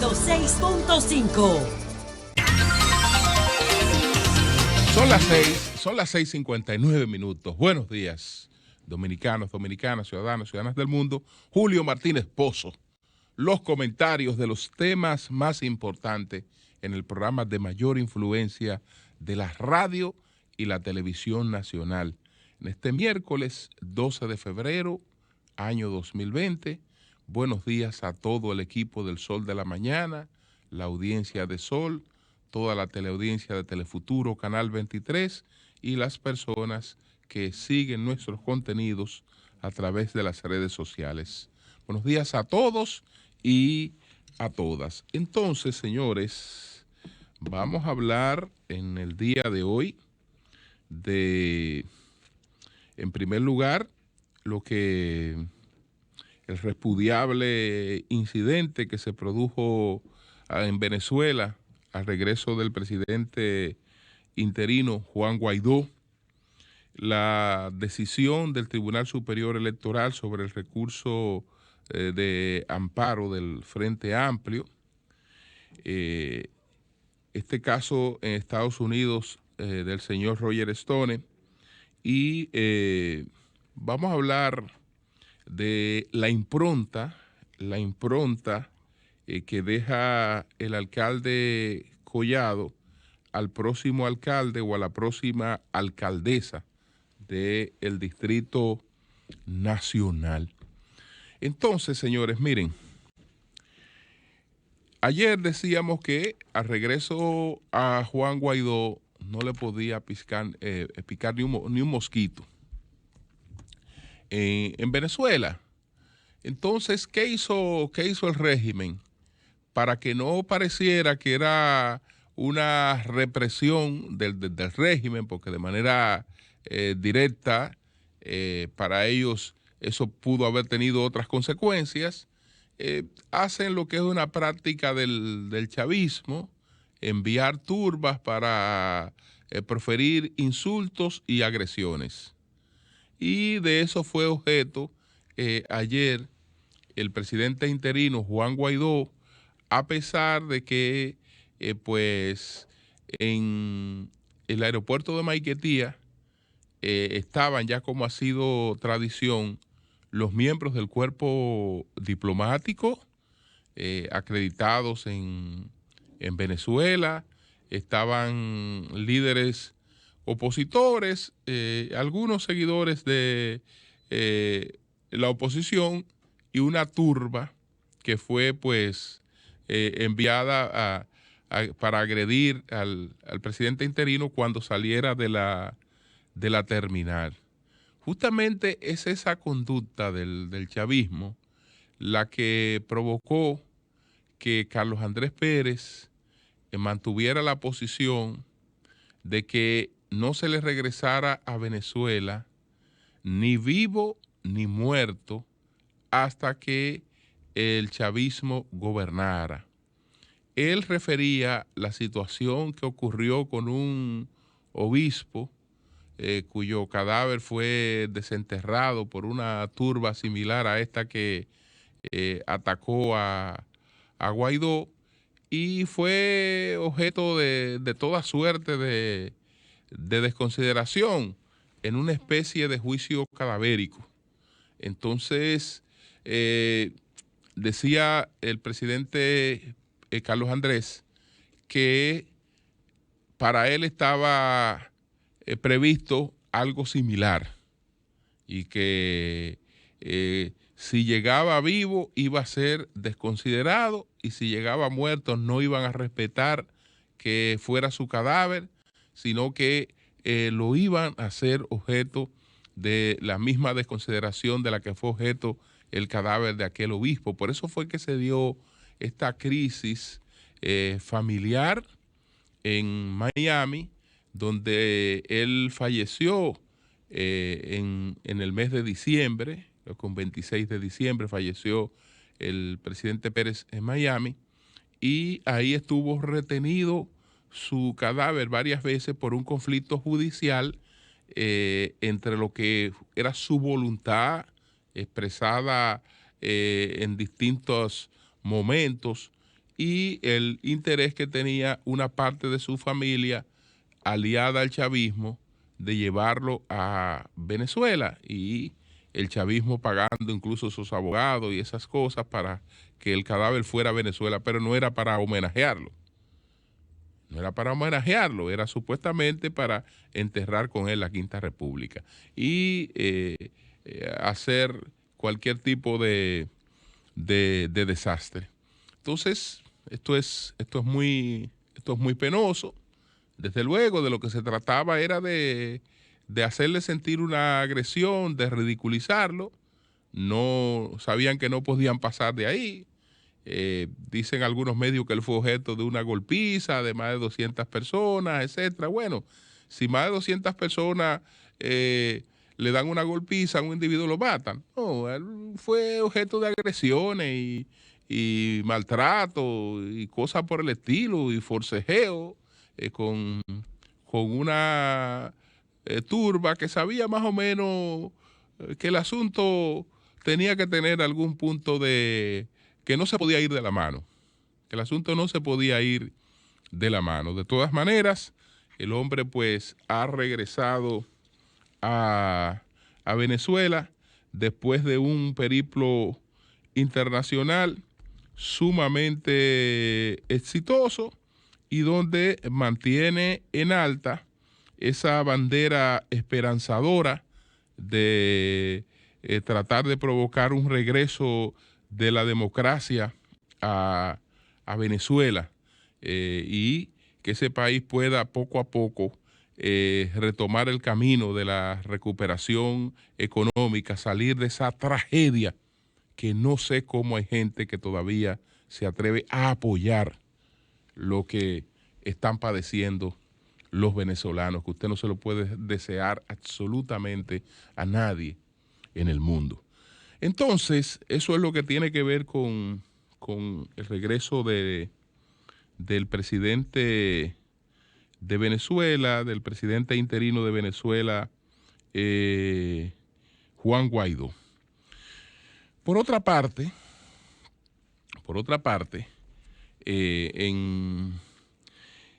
106.5. Son las 6:59. Buenos días, dominicanos, dominicanas, ciudadanos, ciudadanas del mundo. Julio Martínez Pozo. Los comentarios de los temas más importantes en el programa de mayor influencia de la radio y la televisión nacional. En este miércoles 12 de febrero, año 2020, buenos días a todo el equipo del Sol de la Mañana, la audiencia de Sol, toda la teleaudiencia de Telefuturo, Canal 23 y las personas que siguen nuestros contenidos a través de las redes sociales. Buenos días a todos y a todas. Entonces, señores, vamos a hablar en el día de hoy de, en primer lugar, el repudiable incidente que se produjo en Venezuela al regreso del presidente interino Juan Guaidó, la decisión del Tribunal Superior Electoral sobre el recurso de amparo del Frente Amplio, este caso en Estados Unidos del señor Roger Stone, y vamos a hablar de la impronta que deja el alcalde Collado al próximo alcalde o a la próxima alcaldesa del Distrito Nacional. Entonces, señores, miren, ayer decíamos que al regreso a Juan Guaidó no le podía picar ni un mosquito. En Venezuela, entonces, ¿qué hizo el régimen? Para que no pareciera que era una represión del régimen, porque de manera directa para ellos eso pudo haber tenido otras consecuencias, hacen lo que es una práctica del chavismo, enviar turbas para proferir insultos y agresiones. Y de eso fue objeto ayer el presidente interino Juan Guaidó, a pesar de que pues en el aeropuerto de Maiquetía estaban, ya como ha sido tradición, los miembros del cuerpo diplomático acreditados en Venezuela, estaban líderes opositores, algunos seguidores de la oposición y una turba que fue pues enviada para agredir al presidente interino cuando saliera de la terminal. Justamente es esa conducta del chavismo la que provocó que Carlos Andrés Pérez mantuviera la posición de que no se le regresara a Venezuela ni vivo ni muerto hasta que el chavismo gobernara. Él refería la situación que ocurrió con un obispo cuyo cadáver fue desenterrado por una turba similar a esta que atacó a Guaidó, y fue objeto de toda suerte de desconsideración en una especie de juicio cadavérico. Entonces, decía el presidente Carlos Andrés que para él estaba previsto algo similar y que si llegaba vivo iba a ser desconsiderado y si llegaba muerto no iban a respetar que fuera su cadáver, sino que lo iban a hacer objeto de la misma desconsideración de la que fue objeto el cadáver de aquel obispo. Por eso fue que se dio esta crisis familiar en Miami, donde él falleció en el mes de diciembre, con 26 de diciembre falleció el presidente Pérez en Miami, y ahí estuvo retenido su cadáver varias veces por un conflicto judicial entre lo que era su voluntad expresada en distintos momentos y el interés que tenía una parte de su familia aliada al chavismo de llevarlo a Venezuela, y el chavismo pagando incluso sus abogados y esas cosas para que el cadáver fuera a Venezuela, pero no era para homenajearlo. No era para homenajearlo, era supuestamente para enterrar con él la Quinta República y hacer cualquier tipo de desastre. Entonces, esto es muy penoso. Desde luego, de lo que se trataba era de hacerle sentir una agresión, de ridiculizarlo. No sabían que no podían pasar de ahí. Dicen algunos medios que él fue objeto de una golpiza de más de 200 personas, etcétera. Bueno, si más de 200 personas le dan una golpiza a un individuo, lo matan. No, él fue objeto de agresiones y maltrato y cosas por el estilo y forcejeo con una turba que sabía más o menos que el asunto tenía que tener algún punto de que no se podía ir de la mano, que el asunto no se podía ir de la mano. De todas maneras, el hombre pues ha regresado a Venezuela después de un periplo internacional sumamente exitoso y donde mantiene en alta esa bandera esperanzadora de tratar de provocar un regreso de la democracia a Venezuela, y que ese país pueda poco a poco retomar el camino de la recuperación económica, salir de esa tragedia que no sé cómo hay gente que todavía se atreve a apoyar lo que están padeciendo los venezolanos, que usted no se lo puede desear absolutamente a nadie en el mundo. Entonces, eso es lo que tiene que ver con el regreso del presidente de Venezuela, del presidente interino de Venezuela, Juan Guaidó. Por otra parte, en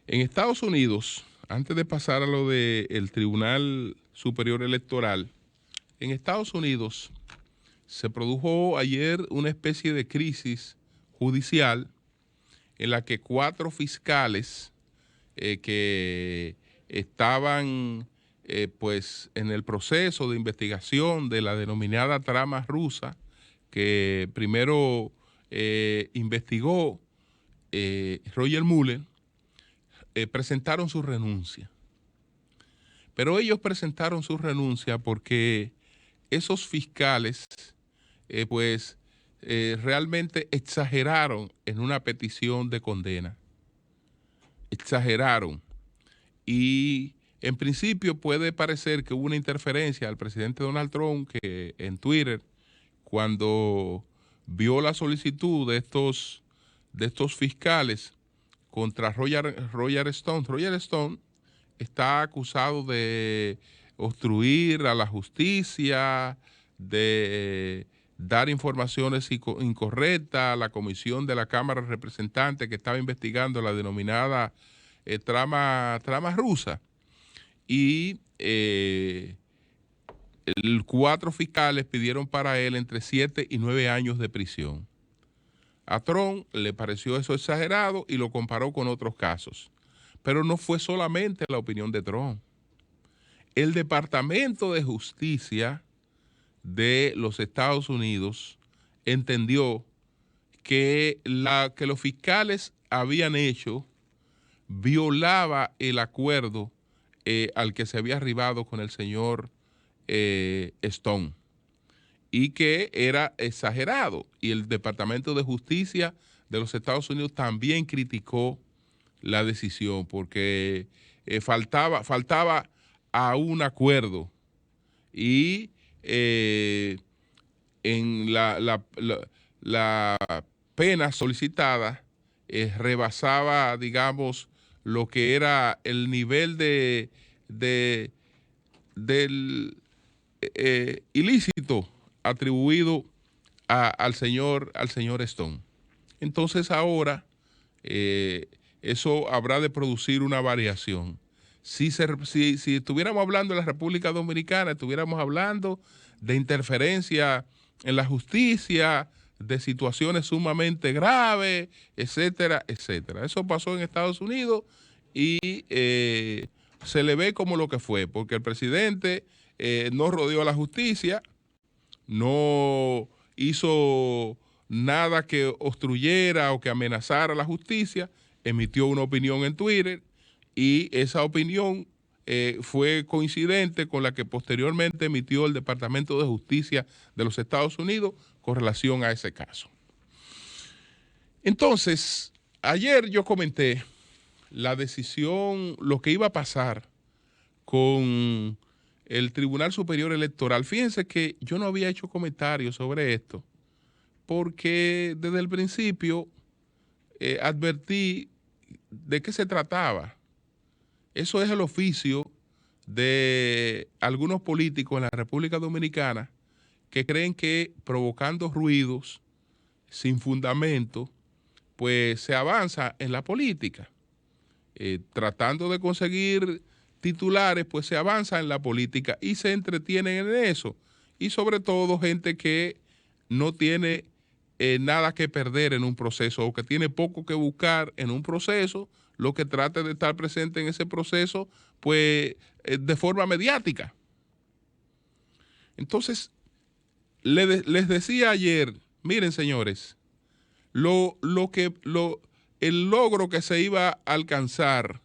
Estados Unidos, antes de pasar a lo del Tribunal Superior Electoral, en Estados Unidos se produjo ayer una especie de crisis judicial en la que 4 fiscales que estaban pues en el proceso de investigación de la denominada trama rusa, que primero investigó Roger Mueller, presentaron su renuncia. Pero ellos presentaron su renuncia porque esos fiscales realmente exageraron en una petición de condena. Exageraron. Y en principio puede parecer que hubo una interferencia al presidente Donald Trump, que en Twitter, cuando vio la solicitud de estos fiscales contra Roger Stone. Roger Stone está acusado de obstruir a la justicia, de dar informaciones incorrectas a la comisión de la Cámara de Representantes que estaba investigando la denominada trama rusa. Y 4 fiscales pidieron para él entre 7 y 9 años de prisión. A Trump le pareció eso exagerado y lo comparó con otros casos. Pero no fue solamente la opinión de Trump. El Departamento de Justicia de los Estados Unidos entendió que que los fiscales habían hecho violaba el acuerdo al que se había arribado con el señor Stone, y que era exagerado. Y el Departamento de Justicia de los Estados Unidos también criticó la decisión porque faltaba a un acuerdo, y en la pena solicitada rebasaba, digamos, lo que era el nivel del ilícito atribuido al señor Stone. Entonces ahora eso habrá de producir una variación. Si estuviéramos hablando de la República Dominicana, estuviéramos hablando de interferencia en la justicia, de situaciones sumamente graves, etcétera, etcétera. Eso pasó en Estados Unidos y se le ve como lo que fue, porque el presidente no rodeó a la justicia, no hizo nada que obstruyera o que amenazara a la justicia, emitió una opinión en Twitter y esa opinión fue coincidente con la que posteriormente emitió el Departamento de Justicia de los Estados Unidos con relación a ese caso. Entonces, ayer yo comenté la decisión, lo que iba a pasar con el Tribunal Superior Electoral. Fíjense que yo no había hecho comentarios sobre esto, porque desde el principio advertí de qué se trataba. Eso es el oficio de algunos políticos en la República Dominicana que creen que provocando ruidos sin fundamento, pues se avanza en la política. Tratando de conseguir titulares, pues se avanza en la política y se entretienen en eso. Y sobre todo gente que no tiene nada que perder en un proceso o que tiene poco que buscar en un proceso, lo que trate de estar presente en ese proceso, pues de forma mediática. Entonces, les decía ayer, miren señores, el logro que se iba a alcanzar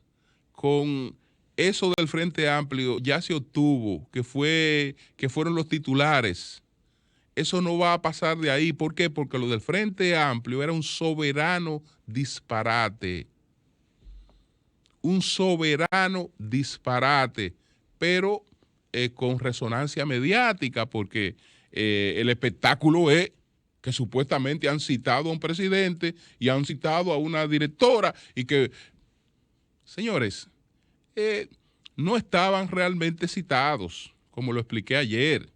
con eso del Frente Amplio ya se obtuvo, que fueron los titulares. Eso no va a pasar de ahí. ¿Por qué? Porque lo del Frente Amplio era un soberano disparate. Un soberano disparate, pero con resonancia mediática, porque el espectáculo es que supuestamente han citado a un presidente y han citado a una directora y que, señores, no estaban realmente citados, como lo expliqué ayer,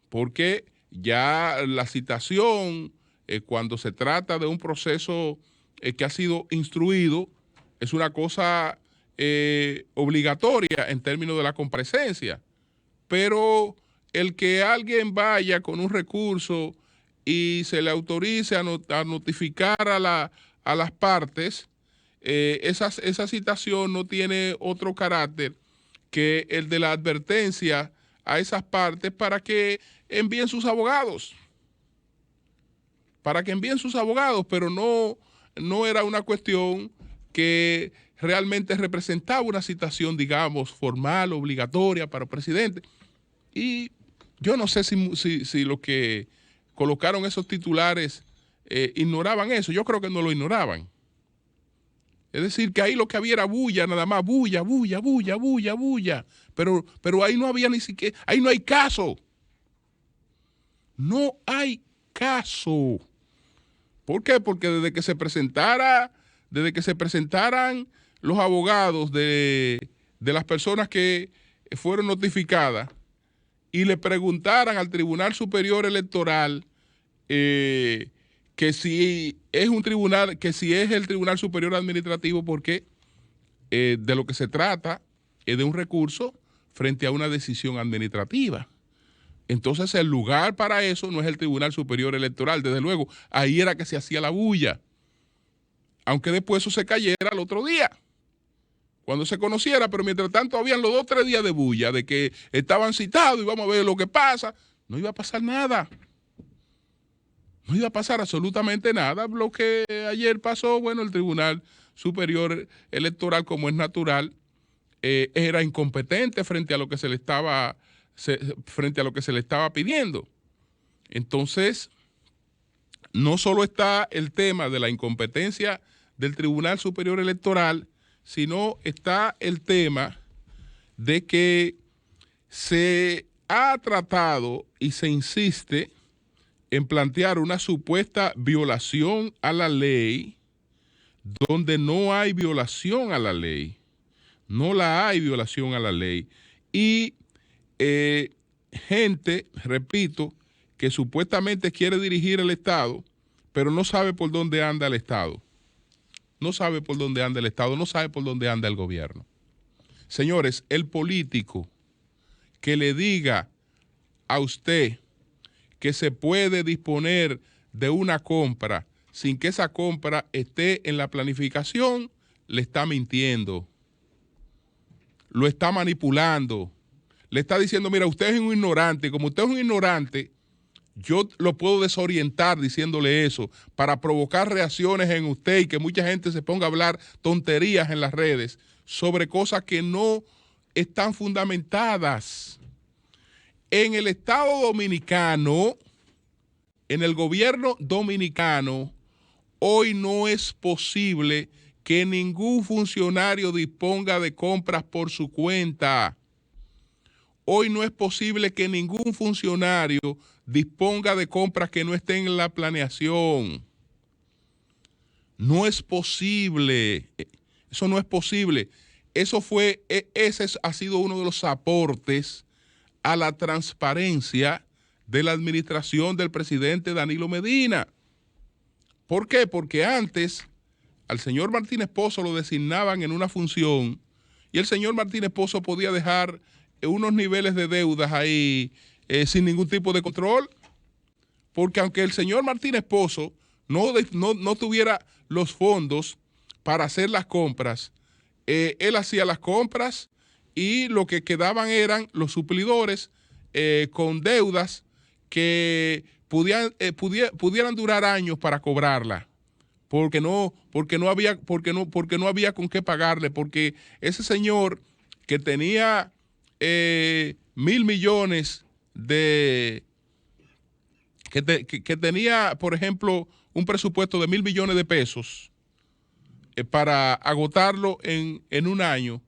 porque ya la citación, cuando se trata de un proceso que ha sido instruido, es una cosa obligatoria en términos de la comparecencia, pero el que alguien vaya con un recurso y se le autorice a notificar a las partes, esa citación no tiene otro carácter que el de la advertencia a esas partes para que envíen sus abogados. Pero no era una cuestión que realmente representaba una citación, digamos, formal, obligatoria para el presidente. Y yo no sé si los que colocaron esos titulares ignoraban eso. Yo creo que no lo ignoraban. Es decir, que ahí lo que había era bulla, nada más, bulla. Pero ahí no había ni siquiera, ahí no hay caso. No hay caso. ¿Por qué? Porque desde que se presentaran los abogados de las personas que fueron notificadas y le preguntaran al Tribunal Superior Electoral que si es un tribunal, que si es el Tribunal Superior Administrativo, porque de lo que se trata es de un recurso frente a una decisión administrativa. Entonces el lugar para eso no es el Tribunal Superior Electoral. Desde luego, ahí era que se hacía la bulla. Aunque después eso se cayera al otro día, cuando se conociera, pero mientras tanto habían los 2 o 3 días de bulla, de que estaban citados y vamos a ver lo que pasa. No iba a pasar nada. No iba a pasar absolutamente nada. Lo que ayer pasó, bueno, el Tribunal Superior Electoral, como es natural, era incompetente frente a lo que se le estaba pidiendo. Entonces, no solo está el tema de la incompetencia del Tribunal Superior Electoral, sino está el tema de que se ha tratado y se insiste en plantear una supuesta violación a la ley donde no hay violación a la ley. No la hay violación a la ley. Y gente, repito, que supuestamente quiere dirigir el Estado, pero no sabe por dónde anda el Estado. no sabe por dónde anda el Estado, no sabe por dónde anda el gobierno. Señores, el político que le diga a usted que se puede disponer de una compra sin que esa compra esté en la planificación, le está mintiendo, lo está manipulando, le está diciendo, mira, usted es un ignorante, como usted es un ignorante, yo lo puedo desorientar diciéndole eso para provocar reacciones en usted y que mucha gente se ponga a hablar tonterías en las redes sobre cosas que no están fundamentadas. En el Estado Dominicano, en el gobierno dominicano, hoy no es posible que ningún funcionario disponga de compras por su cuenta. Hoy no es posible que ningún funcionario disponga de compras que no estén en la planeación. No es posible. Eso no es posible. Ese ha sido uno de los aportes a la transparencia de la administración del presidente Danilo Medina. ¿Por qué? Porque antes al señor Martínez Pozo lo designaban en una función y el señor Martínez Pozo podía dejar unos niveles de deudas ahí sin ningún tipo de control, porque aunque el señor Martínez Pozo no tuviera los fondos para hacer las compras, él hacía las compras y lo que quedaban eran los suplidores con deudas que pudieran durar años para cobrarla, porque no había con qué pagarle, porque ese señor que tenía 1.000 millones que tenía, por ejemplo, un presupuesto de 1.000 millones de pesos para agotarlo en un año,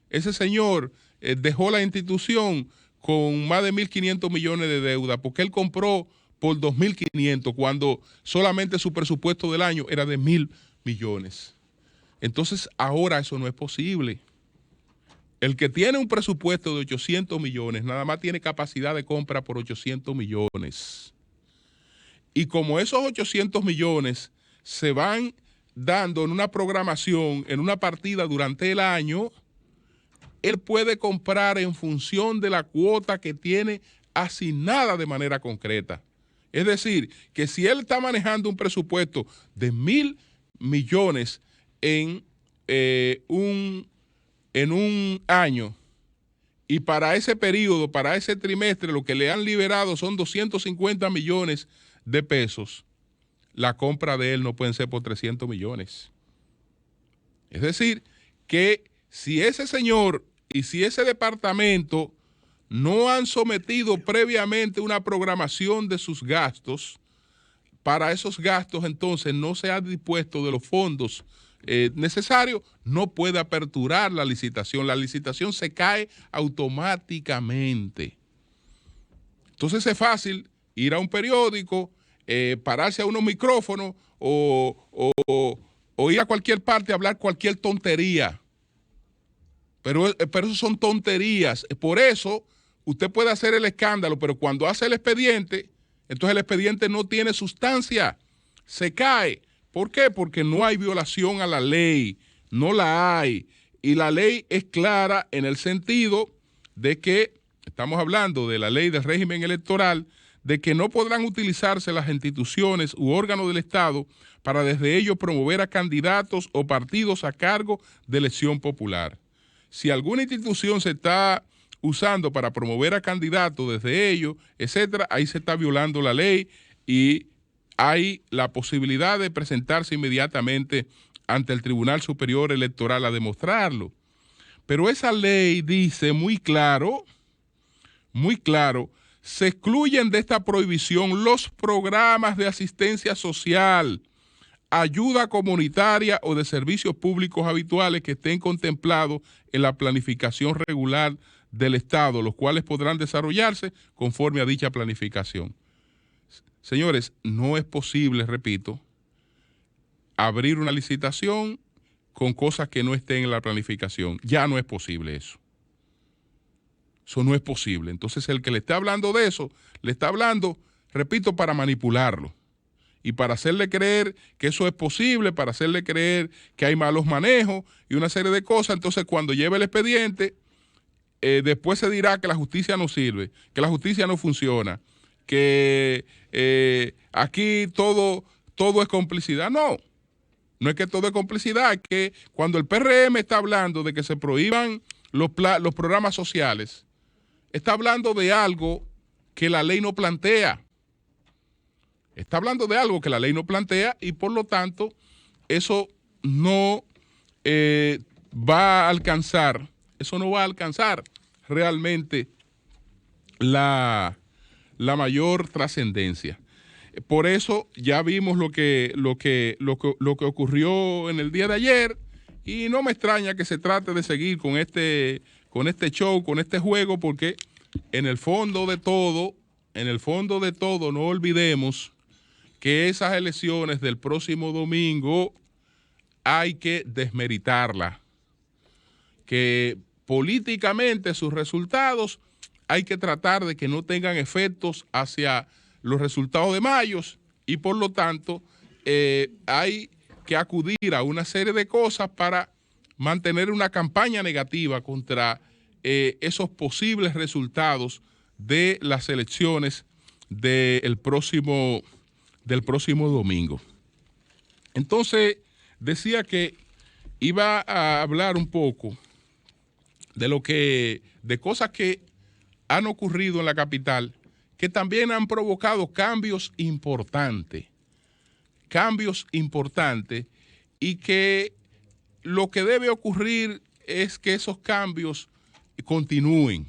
ese señor dejó la institución con más de 1.500 millones de deuda, porque él compró por 2.500 cuando solamente su presupuesto del año era de 1.000 millones. Entonces ahora eso no es posible. El que tiene un presupuesto de 800 millones nada más tiene capacidad de compra por 800 millones. Y como esos 800 millones se van dando en una programación, en una partida durante el año, él puede comprar en función de la cuota que tiene asignada de manera concreta. Es decir, que si él está manejando un presupuesto de 1.000 millones en un año y para ese periodo, para ese trimestre, lo que le han liberado son 250 millones de pesos, la compra de él no puede ser por 300 millones. Es decir, que si ese señor y si ese departamento no han sometido previamente una programación de sus gastos, para esos gastos entonces no se ha dispuesto de los fondos necesarios, no puede aperturar la licitación. La licitación se cae automáticamente. Entonces es fácil ir a un periódico, pararse a unos micrófonos o ir a cualquier parte a hablar cualquier tontería. Pero eso son tonterías. Por eso usted puede hacer el escándalo, pero cuando hace el expediente, entonces el expediente no tiene sustancia, se cae. ¿Por qué? Porque no hay violación a la ley, no la hay. Y la ley es clara en el sentido de que, estamos hablando de la ley del régimen electoral, de que no podrán utilizarse las instituciones u órganos del Estado para desde ellos promover a candidatos o partidos a cargo de elección popular. Si alguna institución se está usando para promover a candidatos desde ellos, etcétera, ahí se está violando la ley y hay la posibilidad de presentarse inmediatamente ante el Tribunal Superior Electoral a demostrarlo. Pero esa ley dice muy claro, se excluyen de esta prohibición los programas de asistencia social, ayuda comunitaria o de servicios públicos habituales que estén contemplados en la planificación regular del Estado, los cuales podrán desarrollarse conforme a dicha planificación. Señores, no es posible, repito, abrir una licitación con cosas que no estén en la planificación. Ya no es posible eso. Eso no es posible. Entonces, el que le está hablando de eso, le está hablando, repito, para manipularlo. y para hacerle creer que eso es posible, para hacerle creer que hay malos manejos y una serie de cosas. Entonces, cuando lleve el expediente, después se dirá que la justicia no sirve, que la justicia no funciona, que aquí todo es complicidad. No, no es que todo es complicidad, es que cuando el PRM está hablando de que se prohíban los programas sociales, está hablando de algo que la ley no plantea. Está hablando de algo que la ley no plantea y por lo tanto eso no va a alcanzar, realmente la mayor trascendencia. Por eso ya vimos lo que ocurrió en el día de ayer y no me extraña que se trate de seguir con este show, con este juego, porque en el fondo de todo, no olvidemos que esas elecciones del próximo domingo hay que desmeritarlas, que políticamente sus resultados hay que tratar de que no tengan efectos hacia los resultados de mayo y por lo tanto hay que acudir a una serie de cosas para mantener una campaña negativa contra esos posibles resultados de las elecciones del próximo domingo. Entonces, decía que iba a hablar un poco de cosas que han ocurrido en la capital que también han provocado cambios importantes y que lo que debe ocurrir es que esos cambios continúen,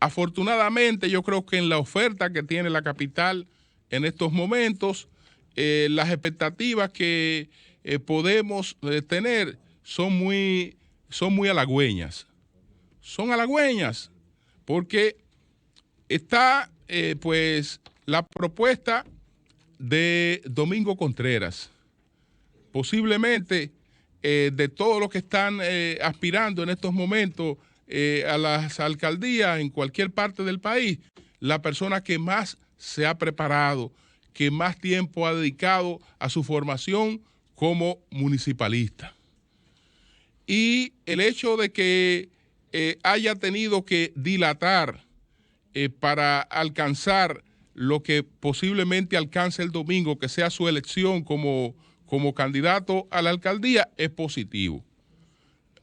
Afortunadamente, yo creo que en la oferta que tiene la capital en estos momentos, las expectativas que podemos tener son muy halagüeñas. Son halagüeñas porque está pues la propuesta de Domingo Contreras. Posiblemente de todos los que están aspirando en estos momentos a las alcaldías en cualquier parte del país, la persona que más se ha preparado, que más tiempo ha dedicado a su formación como municipalista. Y el hecho de que haya tenido que dilatar para alcanzar lo que posiblemente alcance el domingo, que sea su elección como candidato a la alcaldía, es positivo.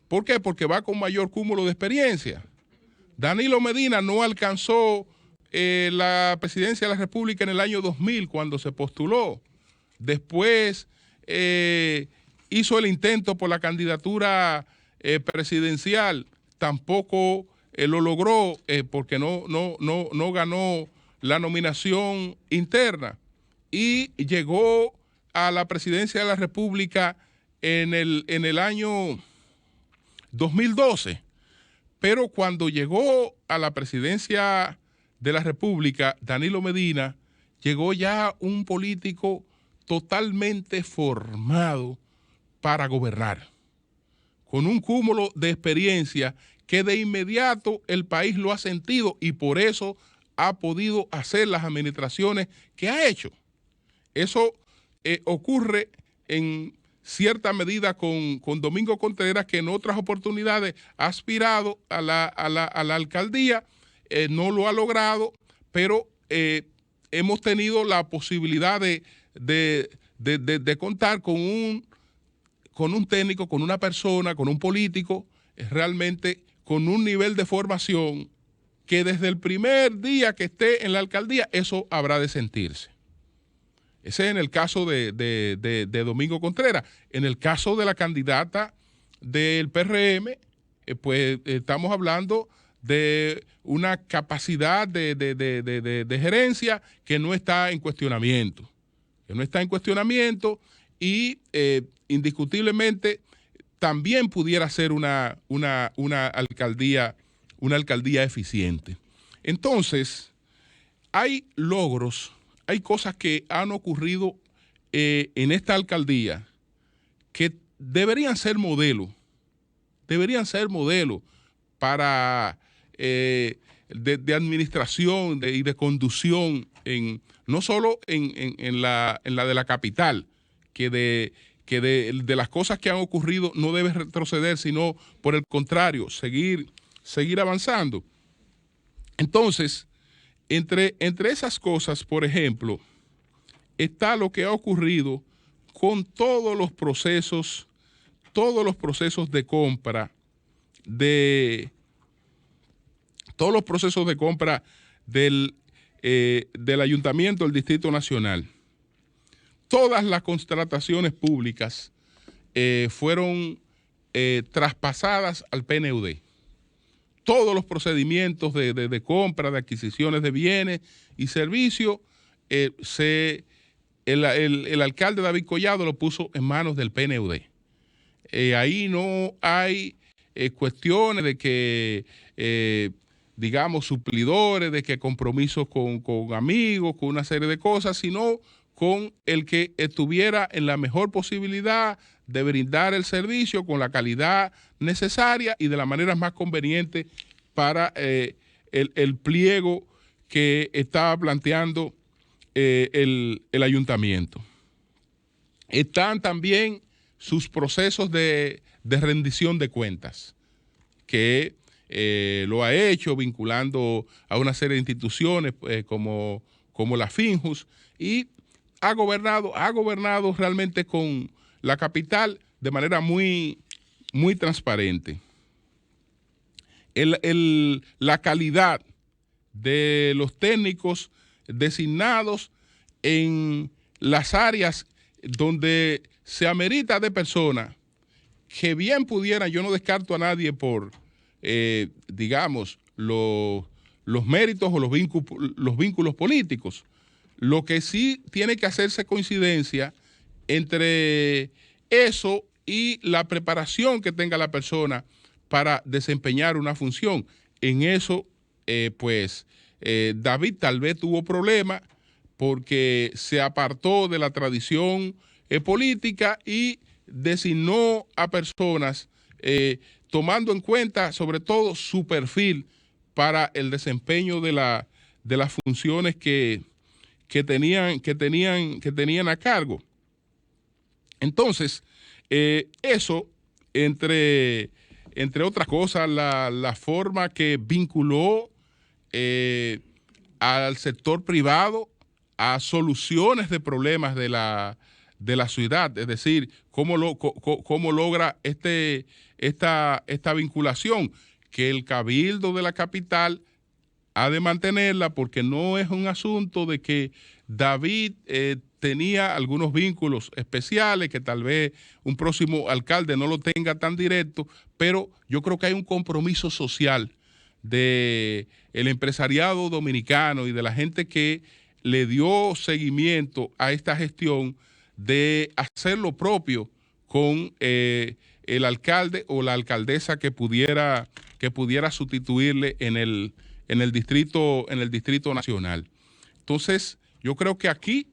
¿Por qué? Porque va con mayor cúmulo de experiencia. Danilo Medina no alcanzó la presidencia de la República en el año 2000 cuando se postuló. Después hizo el intento por la candidatura presidencial, tampoco lo logró porque no ganó la nominación interna y llegó a la presidencia de la República en el año 2012, pero cuando llegó a la presidencia de la República, Danilo Medina llegó ya un político totalmente formado para gobernar, con un cúmulo de experiencia que de inmediato el país lo ha sentido y por eso ha podido hacer las administraciones que ha hecho. Eso ocurre en cierta medida con Domingo Contreras, que en otras oportunidades ha aspirado a la alcaldía, no lo ha logrado, pero hemos tenido la posibilidad de contar con un técnico, con una persona, con un político, realmente con un nivel de formación que desde el primer día que esté en la alcaldía, eso habrá de sentirse. Ese es en el caso de Domingo Contreras. En el caso de la candidata del PRM, pues estamos hablando de una capacidad de gerencia que no está en cuestionamiento. Y indiscutiblemente también pudiera ser una alcaldía eficiente. Entonces, hay logros, hay cosas que han ocurrido en esta alcaldía que deberían ser modelo para de administración y de conducción no solo en la de la capital, que de las cosas que han ocurrido no debe retroceder, sino por el contrario, seguir avanzando. Entonces, entre esas cosas, por ejemplo, está lo que ha ocurrido con todos los procesos de compra del Ayuntamiento del Distrito Nacional. Todas las contrataciones públicas fueron traspasadas al PNUD. Todos los procedimientos de compra, de adquisiciones de bienes y servicios, el alcalde David Collado lo puso en manos del PNUD. Ahí no hay cuestiones de que, digamos, suplidores, de que compromisos con amigos, con una serie de cosas, sino con el que estuviera en la mejor posibilidad de brindar el servicio con la calidad necesaria y de la manera más conveniente para el pliego que estaba planteando el ayuntamiento. Están también sus procesos de rendición de cuentas, que lo ha hecho vinculando a una serie de instituciones como la Finjus, y ha gobernado realmente con la capital de manera muy, muy transparente. La calidad de los técnicos designados en las áreas donde se amerita de personas que bien pudieran, yo no descarto a nadie por, digamos, los méritos o los vínculos políticos. Lo que sí tiene que hacerse coincidencia entre eso y la preparación que tenga la persona para desempeñar una función. En eso, David tal vez tuvo problemas porque se apartó de la tradición política y designó a personas tomando en cuenta sobre todo su perfil para el desempeño de las funciones que tenían a cargo. Entonces, eso, entre otras cosas, la forma que vinculó al sector privado a soluciones de problemas de la ciudad, es decir, cómo logra esta vinculación, que el Cabildo de la capital ha de mantenerla, porque no es un asunto de que David tenía algunos vínculos especiales, que tal vez un próximo alcalde no lo tenga tan directo, pero yo creo que hay un compromiso social del empresariado dominicano y de la gente que le dio seguimiento a esta gestión de hacer lo propio con el alcalde o la alcaldesa que pudiera sustituirle en el Distrito Nacional. Entonces, yo creo que aquí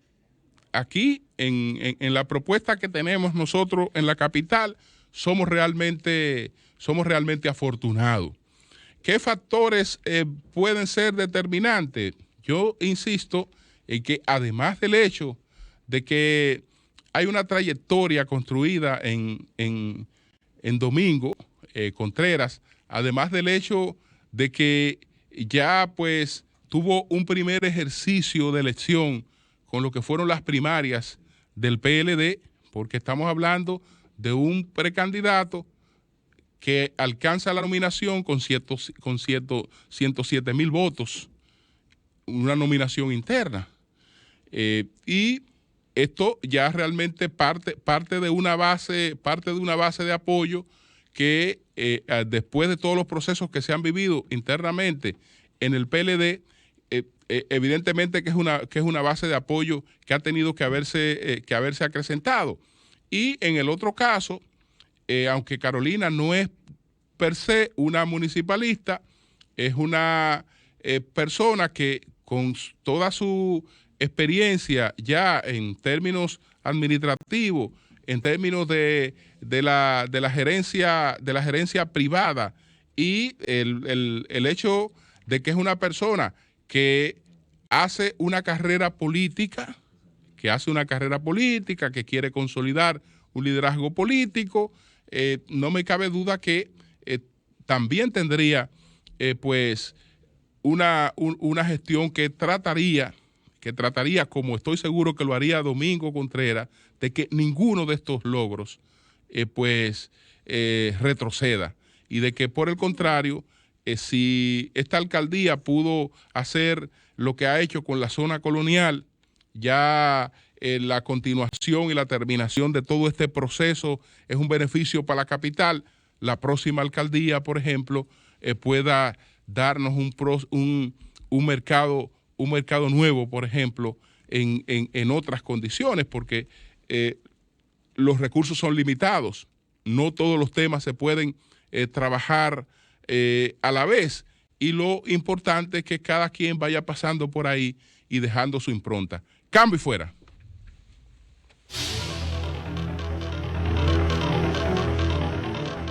en la propuesta que tenemos nosotros en la capital, somos realmente afortunados. ¿Qué factores pueden ser determinantes? Yo insisto en que, además del hecho de que hay una trayectoria construida en Domingo Contreras, además del hecho de que ya pues tuvo un primer ejercicio de elección con lo que fueron las primarias del PLD, porque estamos hablando de un precandidato que alcanza la nominación con 107,000 votos, una nominación interna. Y esto ya realmente parte de una base de apoyo que después de todos los procesos que se han vivido internamente en el PLD, evidentemente que es una base de apoyo que ha tenido que haberse acrecentado. Y en el otro caso, aunque Carolina no es per se una municipalista, es una persona que con toda su experiencia ya en términos administrativos, en términos de la gerencia privada, y el hecho de que es una persona que hace una carrera política, que quiere consolidar un liderazgo político, no me cabe duda que también tendría pues una gestión que trataría, como estoy seguro que lo haría Domingo Contreras, de que ninguno de estos logros retroceda, y de que por el contrario, si esta alcaldía pudo hacer lo que ha hecho con la zona colonial, ya la continuación y la terminación de todo este proceso es un beneficio para la capital. La próxima alcaldía, por ejemplo, pueda darnos un mercado nuevo, por ejemplo, en otras condiciones, porque los recursos son limitados. No todos los temas se pueden trabajar a la vez, y lo importante es que cada quien vaya pasando por ahí y dejando su impronta. Cambio y fuera.